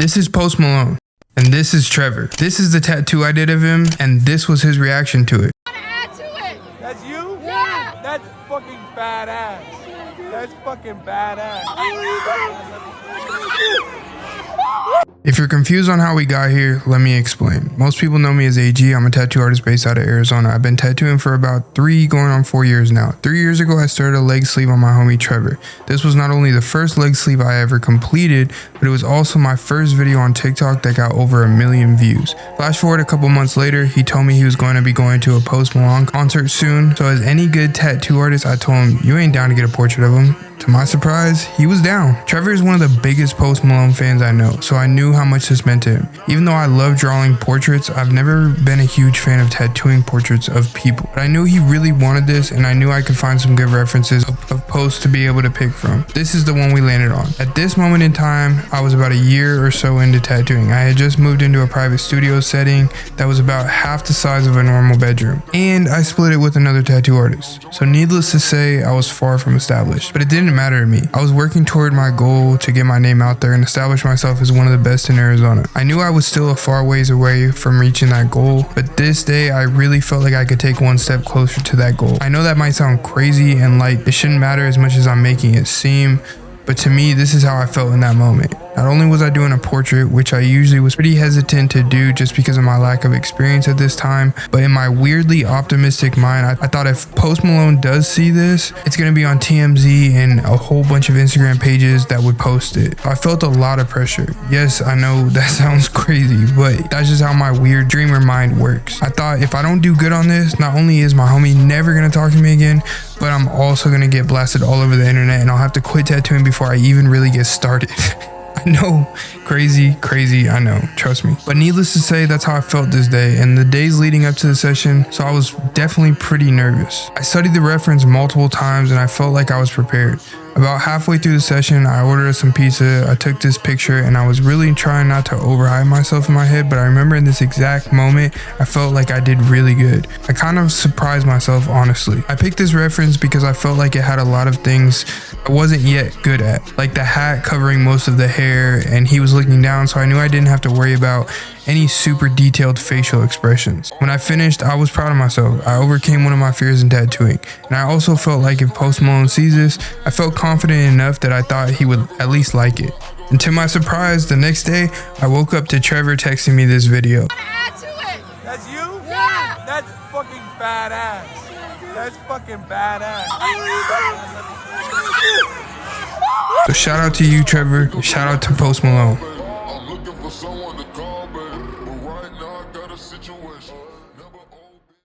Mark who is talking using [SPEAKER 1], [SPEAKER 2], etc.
[SPEAKER 1] This is Post Malone, and this is Trevor. This is the tattoo I did of him, and this was his reaction to it.
[SPEAKER 2] Add to it.
[SPEAKER 3] That's you?
[SPEAKER 2] Yeah.
[SPEAKER 3] That's fucking badass. That's fucking badass.
[SPEAKER 1] If you're confused on how we got here, let me explain. Most people know me as AG. I'm a tattoo artist based out of Arizona. I've been tattooing for about 3 going on 4 years now. 3 years ago, I started a leg sleeve on my homie Trevor. This was not only the first leg sleeve I ever completed, but it was also my first video on TikTok that got over 1 million views. Flash forward a couple months later, he told me he was going to be going to a Post Malone concert soon. So as any good tattoo artist, I told him, you ain't down to get a portrait of him. To my surprise, he was down. Trevor is one of the biggest Post Malone fans I know, so I knew how much this meant to him. Even though I love drawing portraits, I've never been a huge fan of tattooing portraits of people. But I knew he really wanted this, and I knew I could find some good references of posts to be able to pick from. This is the one we landed on. At this moment in time, I was about a year or so into tattooing. I had just moved into a private studio setting that was about half the size of a normal bedroom, and I split it with another tattoo artist. So needless to say, I was far from established, but it didn't matter to me. I was working toward my goal to get my name out there and establish myself as one of the best in Arizona. I knew I was still a far ways away from reaching that goal, but this day I really felt like I could take one step closer to that goal. I know that might sound crazy and like it shouldn't matter as much as I'm making it seem, but to me, this is how I felt in that moment. Not only was I doing a portrait, which I usually was pretty hesitant to do just because of my lack of experience at this time, but in my weirdly optimistic mind, I thought if Post Malone does see this, it's going to be on TMZ and a whole bunch of Instagram pages that would post it. I felt a lot of pressure. Yes, I know that sounds crazy, but that's just how my weird dreamer mind works. I thought if I don't do good on this, not only is my homie never going to talk to me again, but I'm also going to get blasted all over the internet and I'll have to quit tattooing before I even really get started. I know, crazy, I know, trust me. But needless to say, that's how I felt this day and the days leading up to the session, so I was definitely pretty nervous. I studied the reference multiple times and I felt like I was prepared. About halfway through the session, I ordered us some pizza, I took this picture, and I was really trying not to overhype myself in my head, but I remember in this exact moment, I felt like I did really good. I kind of surprised myself, honestly. I picked this reference because I felt like it had a lot of things I wasn't yet good at, like the hat covering most of the hair, and he was looking down, so I knew I didn't have to worry about any super detailed facial expressions. When I finished, I was proud of myself. I overcame one of my fears in tattooing, and I also felt like if Post Malone sees this, I felt confident enough that I thought he would at least like it. And to my surprise, the next day, I woke up to Trevor texting me this video.
[SPEAKER 2] Add to it.
[SPEAKER 3] That's you?
[SPEAKER 2] Yeah.
[SPEAKER 3] That's fucking badass. That's fucking badass.
[SPEAKER 1] So shout out to you, Trevor. Shout out to Post Malone.
[SPEAKER 4] I'm looking for someone to call, baby, but right now I got a situation.